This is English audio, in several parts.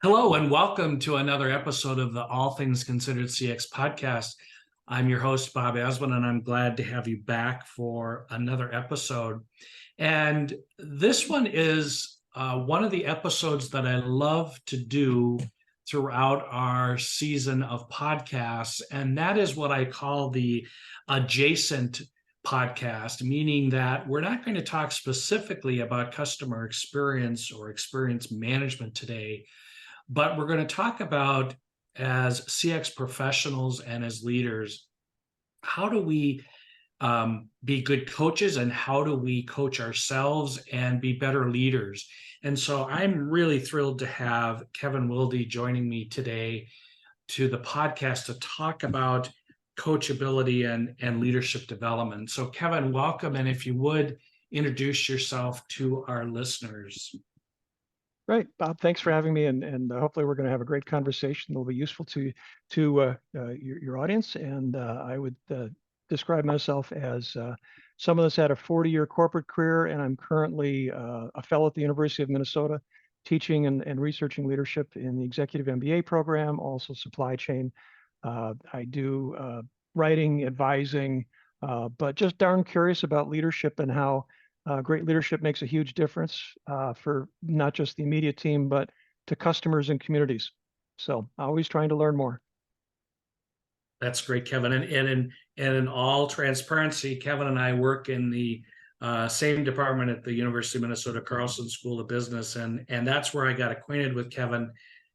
Hello, and welcome to another episode of the All Things Considered CX podcast. I'm your host, Bob Azman, and I'm glad to have you back for another episode. And this one is one of the episodes that I love to do throughout our season of podcasts. And that is what I call the adjacent podcast, meaning that we're not going to talk specifically about customer experience or experience management today, but we're going to talk about, as CX professionals and as leaders, how do we be good coaches, and how do we coach ourselves and be better leaders? And so I'm really thrilled to have Kevin Wilde joining me today to the podcast to talk about coachability and leadership development. So Kevin, welcome. And if you would introduce yourself to our listeners. Great, Bob. Thanks for having me, and hopefully we're going to have a great conversation that will be useful to your audience. And I would describe myself as someone that's had a 40-year corporate career, and I'm currently a fellow at the University of Minnesota, teaching and researching leadership in the executive MBA program, also supply chain. I do writing, advising, but just darn curious about leadership and how great leadership makes a huge difference for not just the immediate team, but to customers and communities. So always trying to learn more. That's great, Kevin. And in all transparency, Kevin and I work in the same department at the University of Minnesota Carlson School of Business, and that's where I got acquainted with Kevin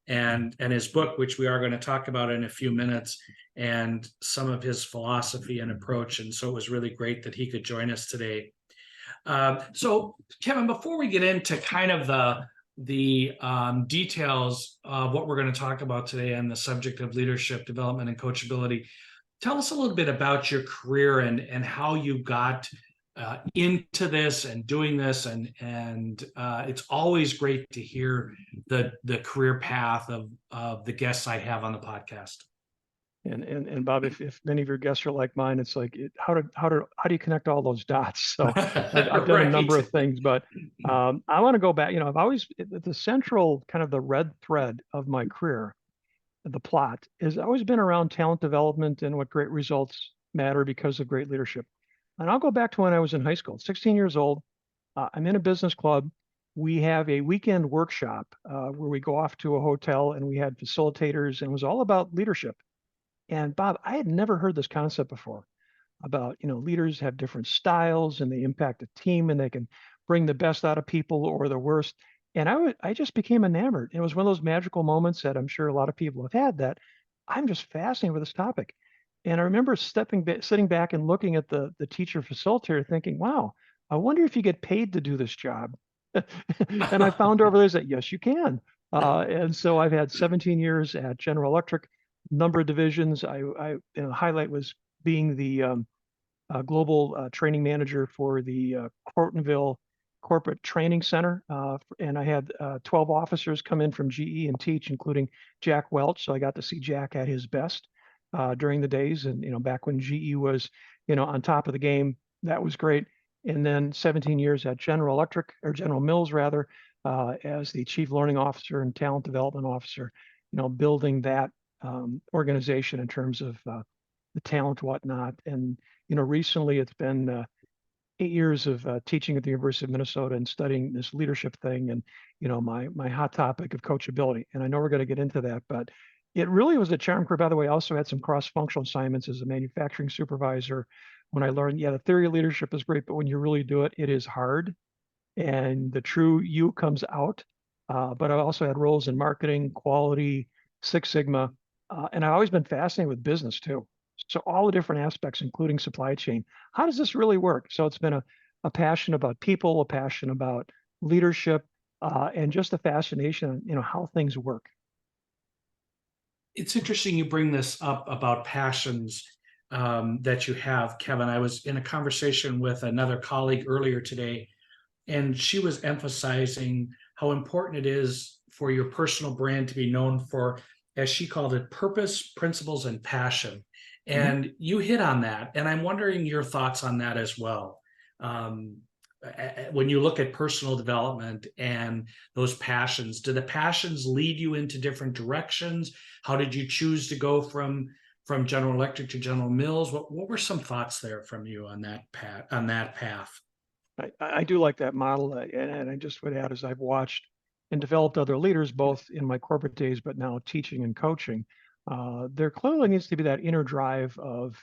and his book, which we are going to talk about in a few minutes, and some of his philosophy and approach. And so it was really great that he could join us today. So, Kevin, before we get into kind of the details of what we're going to talk about today on the subject of leadership development and coachability, tell us a little bit about your career and how you got into this and doing this. And it's always great to hear the career path of the guests I have on the podcast. And Bob, if many of your guests are like mine, it's like how do you connect all those dots? So I've done a number of things, but I want to go back. I've always the central kind of the red thread of my career, the plot, has always been around talent development and what great results matter because of great leadership. And I'll go back to when I was in high school, 16 years old. I'm in a business club. We have a weekend workshop where we go off to a hotel and we had facilitators, and it was all about leadership. And Bob, I had never heard this concept before about, leaders have different styles and they impact a team and they can bring the best out of people or the worst. And I just became enamored. It was one of those magical moments that I'm sure a lot of people have had, that I'm just fascinated with this topic. And I remember sitting back and looking at the teacher facilitator thinking, wow, I wonder if you get paid to do this job. And I found over there that yes, you can. And so I've had 17 years at General Electric, number of divisions. Highlight was being the global training manager for the Cortonville Corporate Training Center. And I had 12 officers come in from GE and teach, including Jack Welch. So I got to see Jack at his best during the days. And, back when GE was, on top of the game, that was great. And then 17 years at General Electric, or General Mills rather, as the chief learning officer and talent development officer, building that organization in terms of the talent, whatnot. And, recently it's been 8 years of teaching at the University of Minnesota and studying this leadership thing, and, my hot topic of coachability. And I know we're going to get into that, but it really was a charm career. By the way, I also had some cross-functional assignments as a manufacturing supervisor when I learned, the theory of leadership is great, but when you really do it, it is hard. And the true you comes out. But I also had roles in marketing, quality, Six Sigma, and I've always been fascinated with business too. So all the different aspects, including supply chain. How does this really work? So it's been a passion about people, a passion about leadership, and just a fascination on, how things work. It's interesting you bring this up about passions that you have, Kevin. I was in a conversation with another colleague earlier today, and she was emphasizing how important it is for your personal brand to be known for, as she called it, purpose, principles, and passion. And you hit on that, and I'm wondering your thoughts on that as well. when you look at personal development and those passions, do the passions lead you into different directions? How did you choose to go from General Electric to General Mills? What were some thoughts there from you on that path? I do like that model, and I just would add, as I've watched and developed other leaders, both in my corporate days, but now teaching and coaching, there clearly needs to be that inner drive of,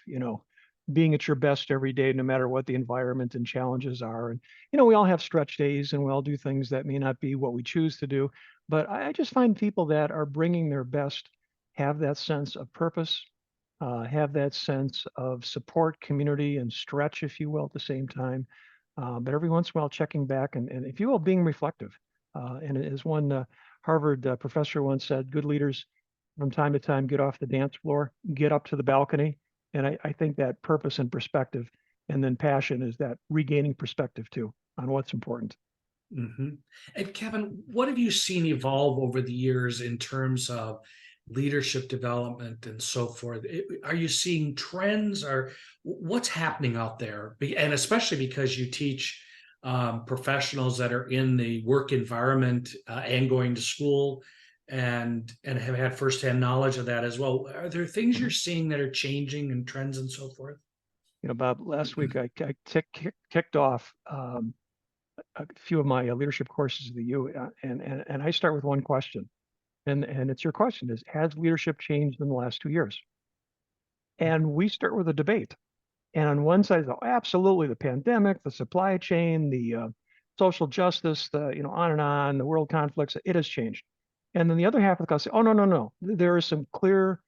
being at your best every day, no matter what the environment and challenges are. And, we all have stretch days and we all do things that may not be what we choose to do. But I just find people that are bringing their best have that sense of purpose, have that sense of support, community, and stretch, if you will, at the same time. But every once in a while, checking back and, if you will, being reflective. And as one Harvard professor once said, good leaders from time to time get off the dance floor, get up to the balcony. And I think that purpose and perspective, and then passion, is that regaining perspective too on what's important. Mm-hmm. And Kevin, what have you seen evolve over the years in terms of leadership development and so forth? Are you seeing trends, or what's happening out there? And especially because you teach professionals that are in the work environment and going to school and have had firsthand knowledge of that as well. Are there things you're seeing that are changing and trends and so forth? Bob, last week I kicked off a few of my leadership courses at the U, and I start with one question. And it's your question is, has leadership changed in the last 2 years? And we start with a debate. And on one side, oh, absolutely, the pandemic, the supply chain, the social justice, on, the world conflicts, it has changed. And then the other half of the class say, oh, no, no, no. There are some clear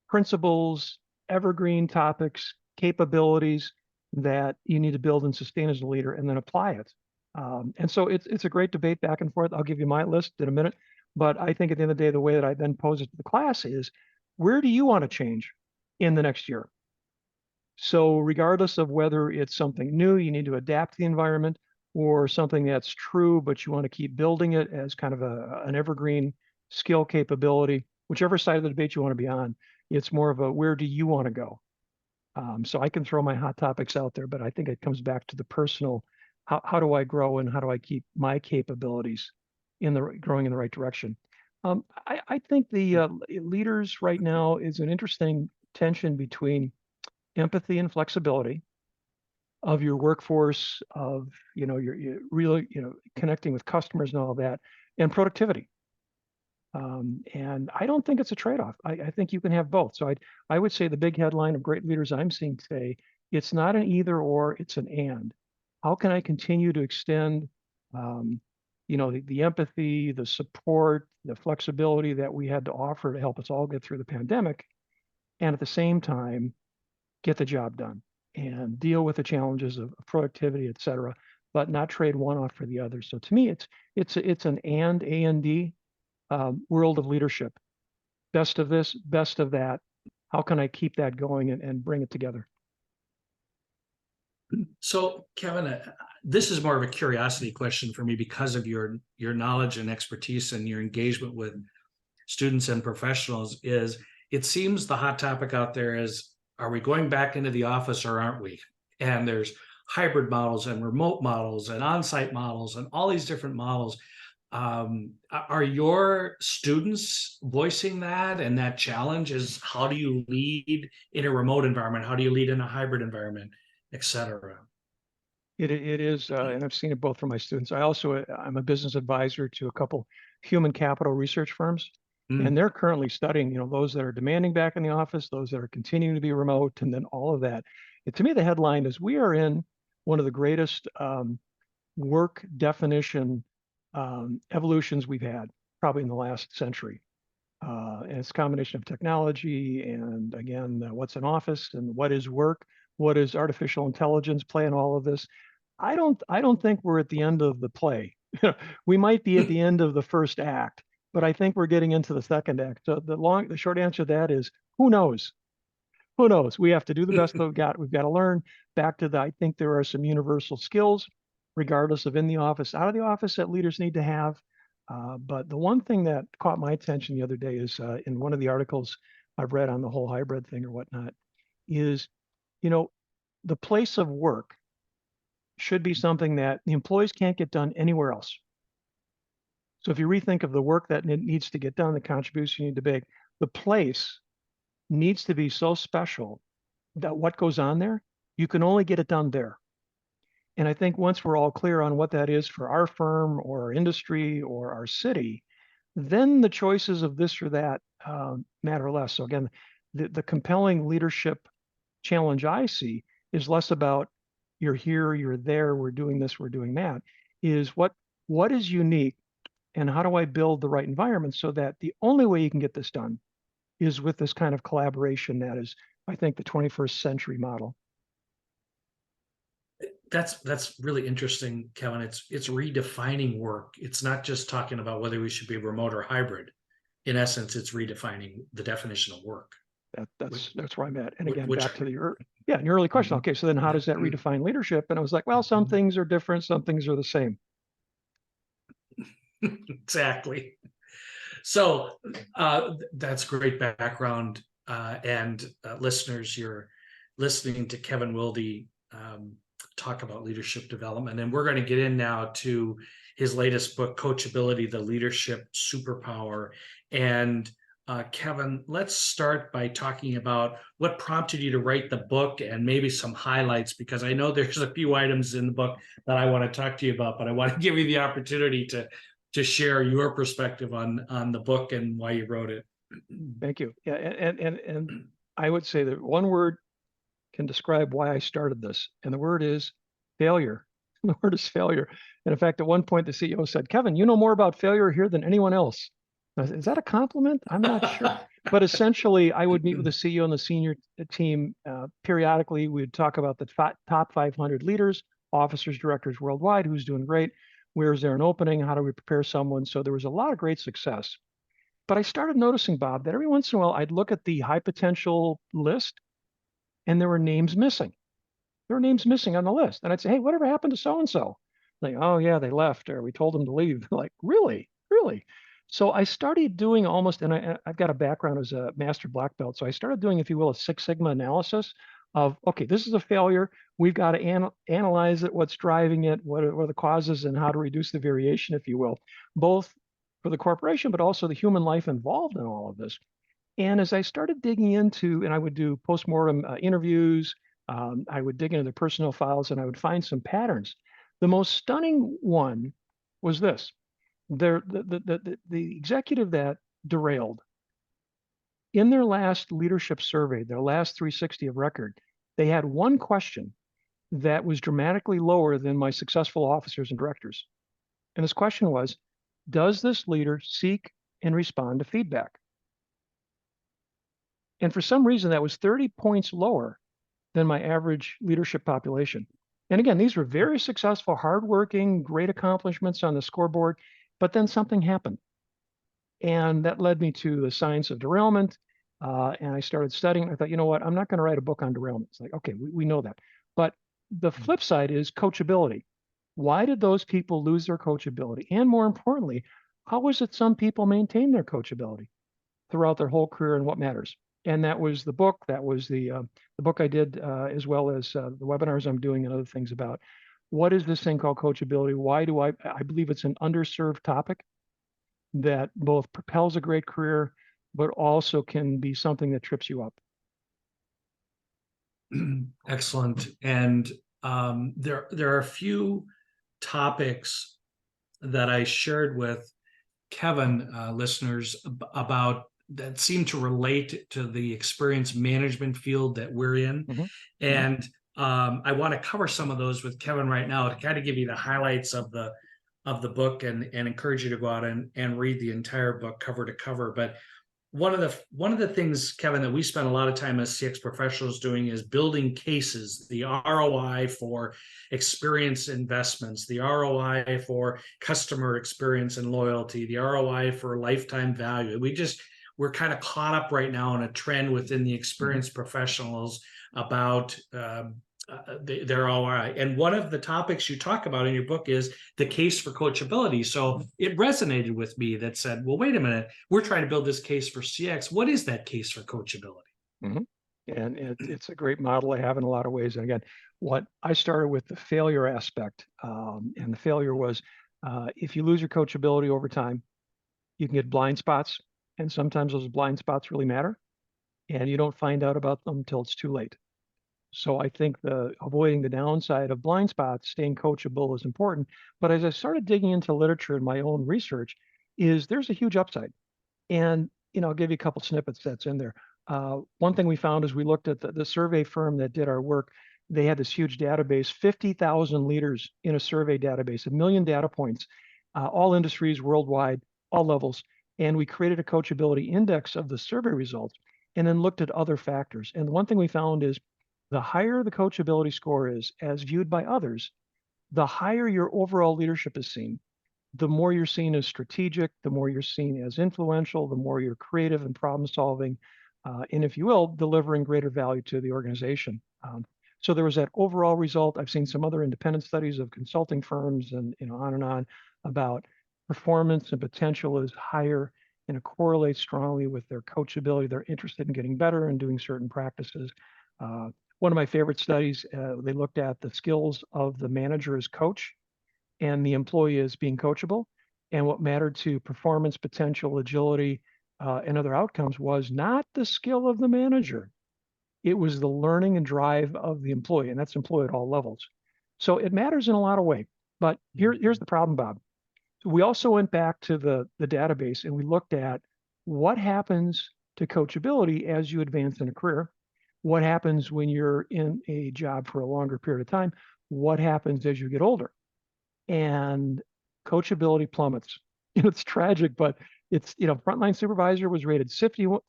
principles, evergreen topics, capabilities that you need to build and sustain as a leader, and then apply it. And so it's a great debate back and forth. I'll give you my list in a minute. But I think at the end of the day, the way that I then pose it to the class is, where do you want to change in the next year? So regardless of whether it's something new, you need to adapt the environment, or something that's true, but you want to keep building it as kind of an evergreen skill capability, whichever side of the debate you want to be on, it's more of a, where do you want to go? So I can throw my hot topics out there, but I think it comes back to the personal, how do I grow and how do I keep my capabilities growing in the right direction? I think the leaders right now is an interesting tension between empathy and flexibility of your workforce, of your really connecting with customers and all that, and productivity. And I don't think it's a trade-off. I think you can have both. So I would say the big headline of great leaders I'm seeing today, it's not an either or, it's an and. How can I continue to extend the empathy, the support, the flexibility that we had to offer to help us all get through the pandemic, and at the same time get the job done and deal with the challenges of productivity, et cetera, but not trade one off for the other. So to me, it's an and A and D world of leadership. Best of this, best of that. How can I keep that going and bring it together? So, Kevin, this is more of a curiosity question for me because of your knowledge and expertise and your engagement with students and professionals. Is it seems the hot topic out there is, are we going back into the office or aren't we? And there's hybrid models and remote models and on-site models and all these different models. Are your students voicing that? And that challenge is, how do you lead in a remote environment? How do you lead in a hybrid environment, et cetera? It is, and I've seen it both from my students. I'm a business advisor to a couple human capital research firms, and they're currently studying, those that are demanding back in the office, those that are continuing to be remote, and then all of that. To me, the headline is, we are in one of the greatest work definition evolutions we've had probably in the last century. And it's a combination of technology and, again, what's an office and what is work, what is artificial intelligence play in all of this. I don't think we're at the end of the play. We might be at the end of the first act, but I think we're getting into the second act. So the short answer to that is, who knows? Who knows? We have to do the best that we've got. We've got to learn. Back to I think there are some universal skills, regardless of in the office, out of the office, that leaders need to have. But the one thing that caught my attention the other day is, in one of the articles I've read on the whole hybrid thing or whatnot, is, the place of work should be something that the employees can't get done anywhere else. So if you rethink of the work that needs to get done, the contribution you need to make, the place needs to be so special that what goes on there, you can only get it done there. And I think once we're all clear on what that is for our firm or our industry or our city, then the choices of this or that matter less. So again, the compelling leadership challenge I see is less about you're here, you're there, we're doing this, we're doing that, is what is unique and how do I build the right environment so that the only way you can get this done is with this kind of collaboration that is, I think, the 21st century model. That's really interesting, Kevin. It's redefining work. It's not just talking about whether we should be remote or hybrid. In essence, it's redefining the definition of work. That's where I'm at. And again, Which, back to the early question. Okay, so then how does that redefine leadership? And I was like, well, some things are different, some things are the same. Exactly. So that's great background. And listeners, you're listening to Kevin Wilde talk about leadership development. And we're going to get in now to his latest book, Coachability, the Leadership Superpower. And Kevin, let's start by talking about what prompted you to write the book and maybe some highlights, because I know there's a few items in the book that I want to talk to you about, but I want to give you the opportunity to share your perspective on the book and why you wrote it. Thank you. Yeah, and I would say that one word can describe why I started this, and the word is failure. The word is failure. And in fact, at one point, the CEO said, "Kevin, you know more about failure here than anyone else." Said, is that a compliment? I'm not sure. But essentially, I would meet with the CEO and the senior team periodically. We'd talk about the top 500 leaders, officers, directors worldwide, who's doing great. Where is there an opening? How do we prepare someone? So there was a lot of great success. But I started noticing, Bob, that every once in a while, I'd look at the high potential list and there were names missing. There were names missing on the list. And I'd say, hey, whatever happened to so-and-so? Like, oh yeah, they left, or we told them to leave. Like, really? Really? So I started doing almost, and I've got a background as a master black belt. So I started doing, if you will, a Six Sigma analysis of, okay, this is a failure. We've got to analyze it, what's driving it, what are the causes, and how to reduce the variation, if you will, both for the corporation, but also the human life involved in all of this. And as I started digging into, and I would do postmortem interviews, I would dig into the personnel files and I would find some patterns. The most stunning one was this. The executive that derailed, in their last leadership survey, their last 360 of record, they had one question that was dramatically lower than my successful officers and directors. And this question was, does this leader seek and respond to feedback? And for some reason, that was 30 points lower than my average leadership population. And again, these were very successful, hardworking, great accomplishments on the scoreboard, but then something happened. And that led me to the science of derailment. And I started studying. I thought, you know what? I'm not going to write a book on derailment. It's like, okay, we know that. But the flip side is coachability. Why did those people lose their coachability? And more importantly, how was it some people maintain their coachability throughout their whole career and what matters? And that was the book. That was the book I did, as well as the webinars I'm doing and other things about what is this thing called coachability? Why do I believe it's an underserved topic that both propels a great career, but also can be something that trips you up. Excellent. And there are a few topics that I shared with Kevin, listeners, about that seem to relate to the experience management field that we're in. Mm-hmm. And I want to cover some of those with Kevin right now to kind of give you the highlights of the book and encourage you to go out and read the entire book cover to cover. But one of the things, Kevin, that we spend a lot of time as CX professionals doing is building cases, the ROI for experience investments, the ROI for customer experience and loyalty, the ROI for lifetime value. We're kind of caught up right now in a trend within the experienced professionals about their ROI. And one of the topics you talk about in your book is the case for coachability. So it resonated with me that said, well, wait a minute, we're trying to build this case for CX. What is that case for coachability? Mm-hmm. And it's a great model I have in a lot of ways. And again, what I started with the failure aspect, and the failure was if you lose your coachability over time, you can get blind spots, and sometimes those blind spots really matter, and you don't find out about them until it's too late. So I think the avoiding the downside of blind spots, staying coachable is important. But as I started digging into literature and my own research, is there's a huge upside. And I'll give you a couple snippets that's in there. One thing we found is we looked at the survey firm that did our work. They had this huge database, 50,000 leaders in a survey database, 1 million data points, all industries worldwide, all levels. And we created a coachability index of the survey results and then looked at other factors. And the one thing we found is the higher the coachability score is as viewed by others, the higher your overall leadership is seen, the more you're seen as strategic, the more you're seen as influential, the more you're creative and problem solving, and if you will, delivering greater value to the organization. So there was that overall result. I've seen some other independent studies of consulting firms and on and on about performance and potential is higher and it correlates strongly with their coachability. They're interested in getting better and doing certain practices. One of my favorite studies, they looked at the skills of the manager as coach and the employee as being coachable. And what mattered to performance, potential, agility, and other outcomes was not the skill of the manager. It was the learning and drive of the employee, and that's employee at all levels. So it matters in a lot of ways. But here's the problem, Bob. We also went back to the database and we looked at what happens to coachability as you advance in a career, what happens when you're in a job for a longer period of time, what happens as you get older. And coachability plummets. It's tragic, but it's, frontline supervisor was rated 71%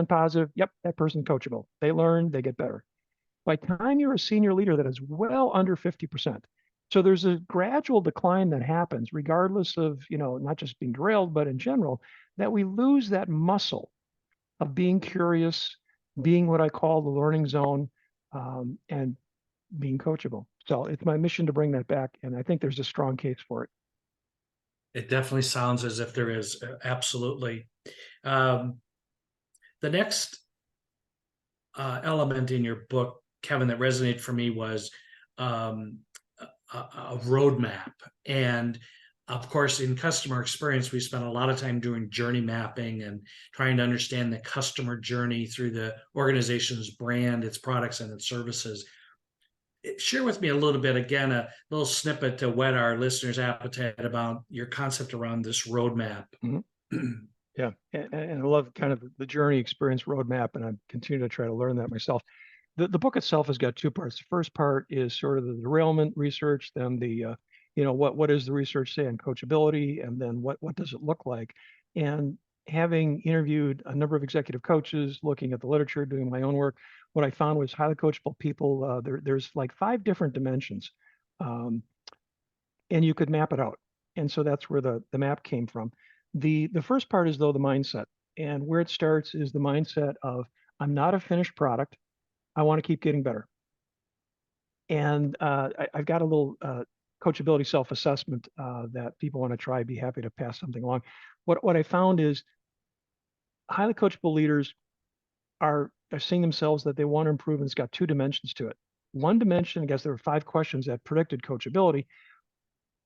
positive. Yep, that person's coachable. They learn, they get better. By the time you're a senior leader, that is well under 50%. So there's a gradual decline that happens, regardless of, not just being derailed, but in general, that we lose that muscle of being curious, being what I call the learning zone, and being coachable. So it's my mission to bring that back, and I think there's a strong case for it. It definitely sounds as if there is, absolutely. Um, the next element in your book, Kevin, that resonated for me was um, a roadmap. And of course, in customer experience, we spend a lot of time doing journey mapping and trying to understand the customer journey through the organization's brand, its products, and its services. Share with me a little bit, again, a little snippet to whet our listeners' appetite about your concept around this roadmap. Mm-hmm. Yeah, and I love kind of the journey experience roadmap, and I continue to try to learn that myself. The book itself has got two parts. The first part is sort of the derailment research, then the what does the research say on coachability, and then what does it look like. And having interviewed a number of executive coaches, looking at the literature, doing my own work, what I found was highly coachable people. There's like 5 different dimensions, um, and you could map it out. And so that's where the map came from. The first part is though the mindset, and where it starts is the mindset of I'm not a finished product. I want to keep getting better. And I've got a little coachability self-assessment that people want to try. I'd be happy to pass something along. What I found is highly coachable leaders are seeing themselves that they want to improve, and it's got 2 dimensions to it. One dimension, I guess there were 5 questions that predicted coachability.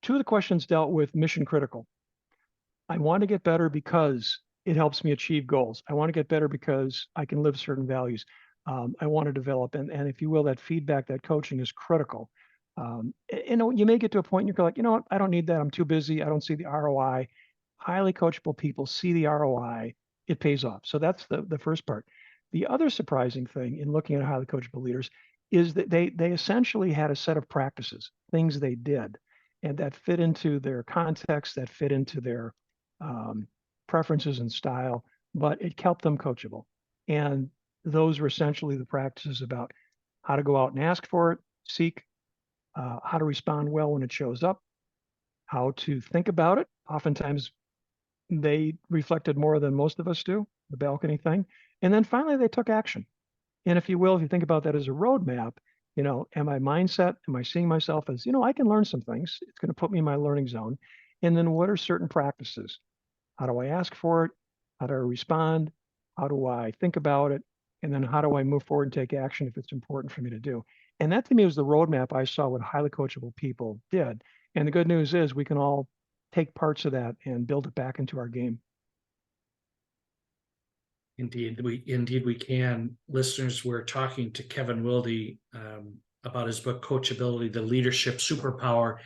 2 of the questions dealt with mission critical. I want to get better because it helps me achieve goals. I want to get better because I can live certain values. I want to develop, and if you will, that feedback, that coaching is critical. You may get to a point and you're like, you know what, I don't need that. I'm too busy. I don't see the ROI. Highly coachable people see the ROI. It pays off. So that's the first part. The other surprising thing in looking at highly coachable leaders is that they essentially had a set of practices, things they did, and that fit into their context, that fit into their preferences and style, but it kept them coachable. And those were essentially the practices about how to go out and ask for it, seek, how to respond well when it shows up, how to think about it. Oftentimes, they reflected more than most of us do, the balcony thing. And then finally, they took action. And if you will, if you think about that as a roadmap, am I mindset? Am I seeing myself as, I can learn some things. It's going to put me in my learning zone. And then what are certain practices? How do I ask for it? How do I respond? How do I think about it? And then how do I move forward and take action if it's important for me to do? And that to me was the roadmap I saw what highly coachable people did. And the good news is we can all take parts of that and build it back into our game. Indeed, we can. Listeners, we're talking to Kevin Wilde about his book Coachability, the Leadership Superpower.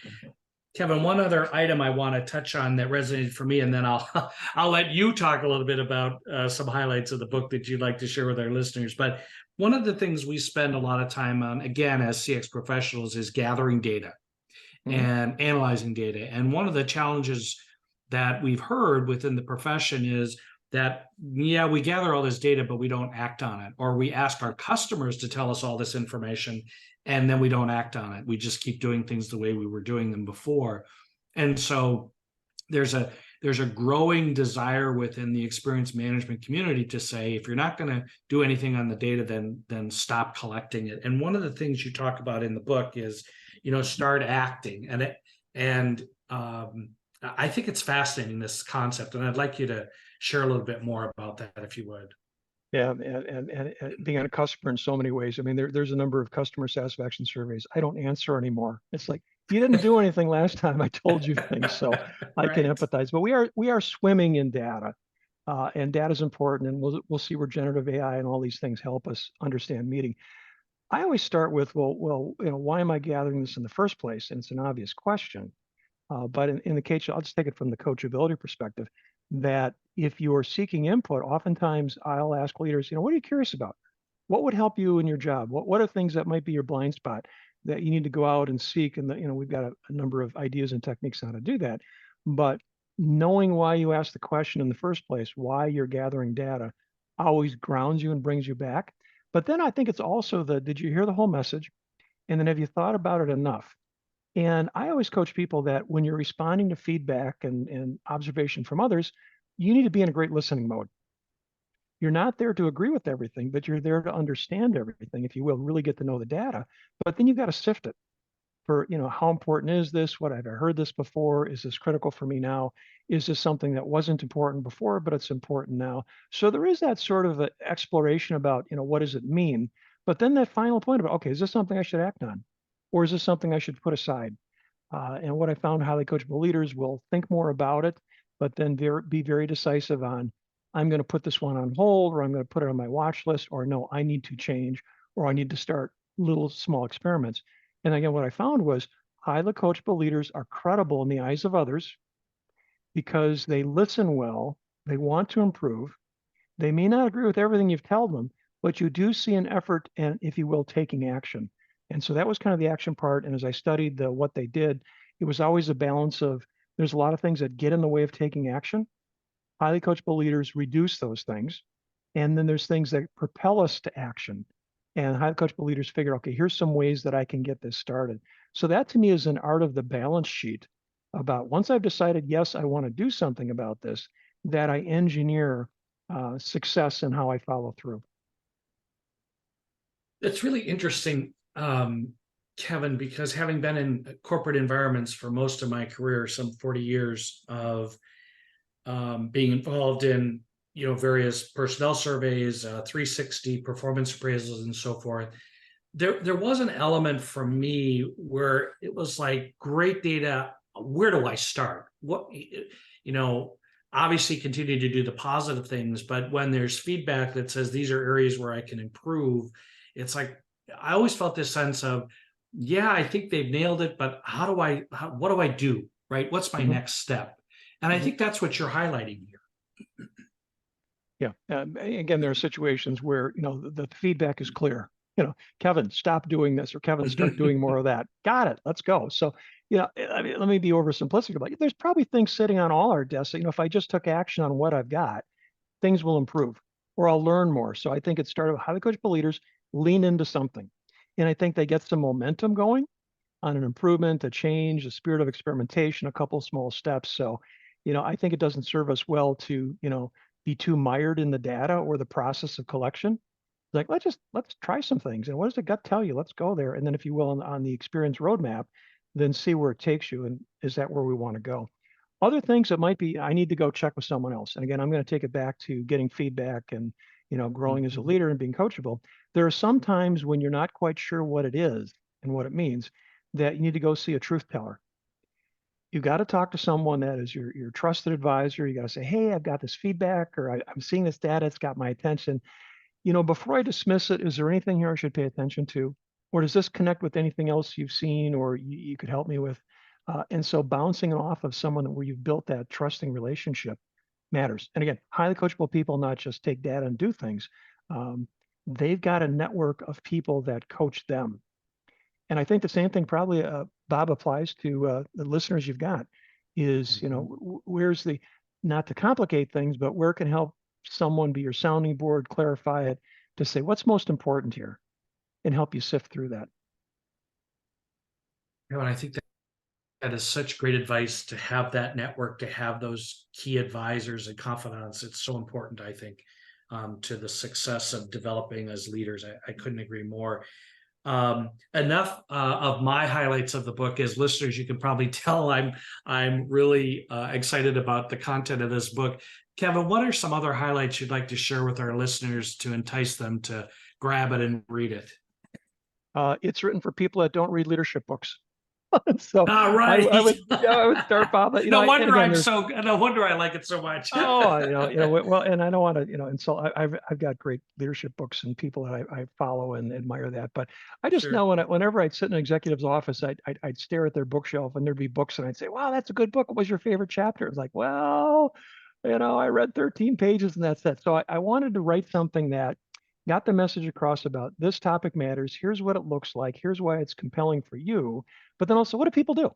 Kevin, one other item I want to touch on that resonated for me, and then I'll let you talk a little bit about some highlights of the book that you'd like to share with our listeners. But one of the things we spend a lot of time on, again, as CX professionals, is gathering data and analyzing data. And one of the challenges that we've heard within the profession is that, yeah, we gather all this data, but we don't act on it. Or we ask our customers to tell us all this information, and then we don't act on it. We just keep doing things the way we were doing them before. And so there's a growing desire within the experience management community to say, if you're not going to do anything on the data, then stop collecting it. And one of the things you talk about in the book is, start acting. And I think it's fascinating, this concept, and I'd like you to share a little bit more about that, if you would. Yeah, and being a customer in so many ways. I mean, there's a number of customer satisfaction surveys I don't answer anymore. It's like, you didn't do anything last time I told you things, so I can empathize. But we are swimming in data, and data is important, and we'll see where generative AI and all these things help us understand meeting. I always start with, well, why am I gathering this in the first place? And it's an obvious question. But in the case, I'll just take it from the coachability perspective, that if you are seeking input, oftentimes I'll ask leaders, what are you curious about? What would help you in your job? What are things that might be your blind spot that you need to go out and seek? And we've got a number of ideas and techniques on how to do that. But knowing why you asked the question in the first place, why you're gathering data, always grounds you and brings you back. But then I think it's also did you hear the whole message? And then have you thought about it enough? And I always coach people that when you're responding to feedback and observation from others, you need to be in a great listening mode. You're not there to agree with everything, but you're there to understand everything, if you will, really get to know the data. But then you've got to sift it for, how important is this? What have I heard this before? Is this critical for me now? Is this something that wasn't important before, but it's important now? So there is that sort of exploration about, what does it mean? But then that final point about, okay, is this something I should act on? Or is this something I should put aside? And what I found, highly coachable leaders will think more about it, but then be very decisive on, I'm going to put this one on hold, or I'm going to put it on my watch list, or no, I need to change, or I need to start little small experiments. And again, what I found was highly coachable leaders are credible in the eyes of others because they listen well, they want to improve. They may not agree with everything you've told them, but you do see an effort and, if you will, taking action. And so that was kind of the action part. And as I studied what they did, it was always a balance of, there's a lot of things that get in the way of taking action. Highly coachable leaders reduce those things. And then there's things that propel us to action. And highly coachable leaders figure, okay, here's some ways that I can get this started. So that to me is an art of the balance sheet about, once I've decided, yes, I want to do something about this, that I engineer success in how I follow through. It's really interesting, Kevin, because having been in corporate environments for most of my career, some 40 years of being involved in various personnel surveys, 360 performance appraisals, and so forth, there was an element for me where it was like, great data, where do I start? What, obviously continue to do the positive things, but when there's feedback that says these are areas where I can improve, it's like, I always felt this sense of, yeah, I think they've nailed it, but what do I do, right? What's my next step? And I think that's what you're highlighting here. Yeah. Again, there are situations where, the feedback is clear. Kevin, stop doing this, or Kevin, start doing more of that. Got it. Let's go. So, I mean, let me be oversimplistic about it. There's probably things sitting on all our desks that, if I just took action on what I've got, things will improve, or I'll learn more. So I think it started with highly coachable leaders lean into something. And I think they get some momentum going on an improvement, a change, a spirit of experimentation, a couple small steps. So, I think it doesn't serve us well to, be too mired in the data or the process of collection. Like, let's try some things. And what does the gut tell you? Let's go there. And then, if you will, on the experience roadmap, then see where it takes you. And is that where we want to go? Other things that might be, I need to go check with someone else. And again, I'm going to take it back to getting feedback and, growing as a leader and being coachable, there are some times when you're not quite sure what it is and what it means that you need to go see a truth teller. You got to talk to someone that is your trusted advisor. You got to say, hey, I've got this feedback, or I'm seeing this data. It's got my attention. Before I dismiss it, is there anything here I should pay attention to? Or does this connect with anything else you've seen or you could help me with? And so bouncing off of someone where you've built that trusting relationship matters. And again, highly coachable people not just take data and do things. They've got a network of people that coach them. And I think the same thing probably, Bob, applies to the listeners you've got is, where's the, not to complicate things, but where can help someone be your sounding board, clarify it, to say what's most important here and help you sift through that. And I think that is such great advice, to have that network, to have those key advisors and confidants. It's so important, I think, to the success of developing as leaders. I couldn't agree more. Enough of my highlights of the book. As listeners, you can probably tell I'm really excited about the content of this book. Kevin, what are some other highlights you'd like to share with our listeners to entice them to grab it and read it? It's written for people that don't read leadership books. So right. I would start, Bob. No wonder no wonder I like it so much. Well, and I don't want to, and so I've got great leadership books and people that I follow and admire that. But I just know whenever I'd sit in an executive's office, I'd stare at their bookshelf and there'd be books and I'd say, wow, that's a good book. What was your favorite chapter? It's like, well, I read 13 pages and that's that. So I wanted to write something that got the message across about this topic matters. Here's what it looks like. Here's why it's compelling for you. But then also, what do people do?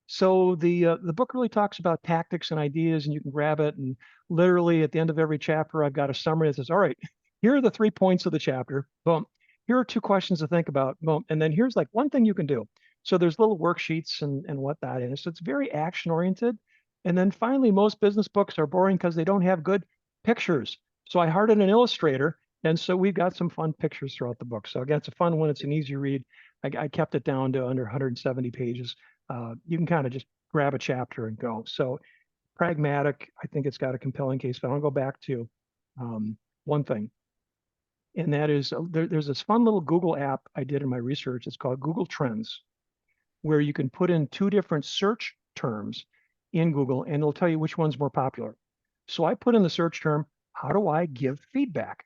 So the book really talks about tactics and ideas, and you can grab it. And literally at the end of every chapter, I've got a summary that says, all right, here are the 3 points of the chapter. Boom. Here are 2 questions to think about. Boom. And then here's like one thing you can do. So there's little worksheets and whatnot in it. So it's very action oriented. And then finally, most business books are boring because they don't have good pictures. So I hired an illustrator. And so we've got some fun pictures throughout the book. So again, it's a fun one. It's an easy read. I kept it down to under 170 pages. You can kind of just grab a chapter and go. So pragmatic, I think it's got a compelling case. But I'll go back to one thing. And that is there's this fun little Google app I did in my research. It's called Google Trends, where you can put in 2 different search terms in Google and it'll tell you which one's more popular. So I put in the search term, how do I give feedback?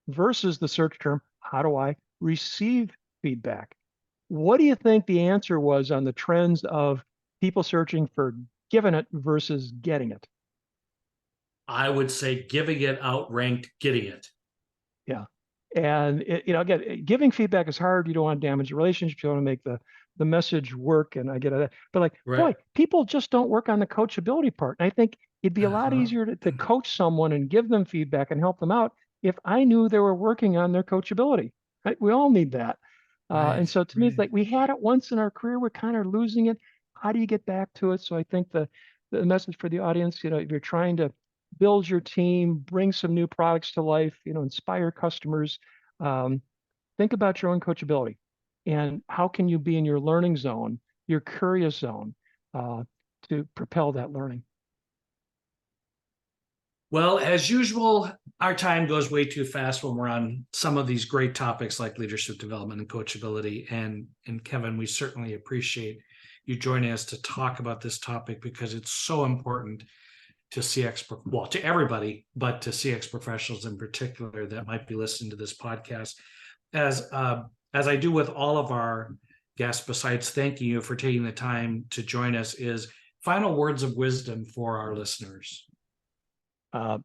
Versus the search term, how do I receive feedback? What do you think the answer was on the trends of people searching for giving it versus getting it? I would say giving it outranked getting it. Yeah. And again, giving feedback is hard. You don't want to damage the relationship. You want to make the message work. And I get it. But boy, people just don't work on the coachability part. And I think it'd be a lot easier to coach someone and give them feedback and help them out if I knew they were working on their coachability, right? We all need that. And so to me, it's like we had it once in our career, we're kind of losing it. How do you get back to it? So I think the message for the audience, if you're trying to build your team, bring some new products to life, inspire customers, think about your own coachability and how can you be in your learning zone, your curious zone, to propel that learning. Well, as usual, our time goes way too fast when we're on some of these great topics like leadership development and coachability. And Kevin, we certainly appreciate you joining us to talk about this topic because it's so important to CX, well, to everybody, but to CX professionals in particular that might be listening to this podcast. As I do with all of our guests, besides thanking you for taking the time to join us, is final words of wisdom for our listeners.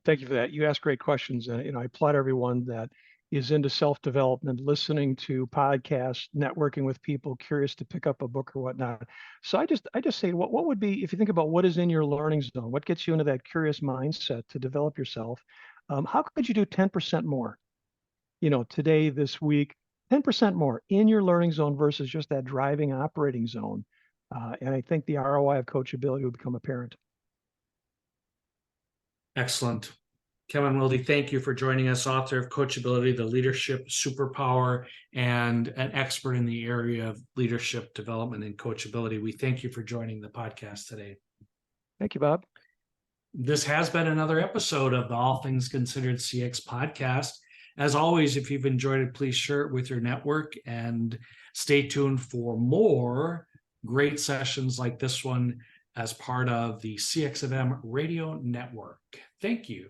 Thank you for that. You ask great questions. And, I applaud everyone that is into self-development, listening to podcasts, networking with people, curious to pick up a book or whatnot. So I just say, what would be, if you think about what is in your learning zone, what gets you into that curious mindset to develop yourself, how could you do 10% more, today, this week, 10% more in your learning zone versus just that driving operating zone. And I think the ROI of coachability will become apparent. Excellent. Kevin Wilde, thank you for joining us, author of Coachability, the Leadership Superpower, and an expert in the area of leadership development and coachability. We thank you for joining the podcast today. Thank you, Bob. This has been another episode of the All Things Considered CX podcast. As always, if you've enjoyed it, please share it with your network and stay tuned for more great sessions like this one as part of the CXFM radio network. Thank you.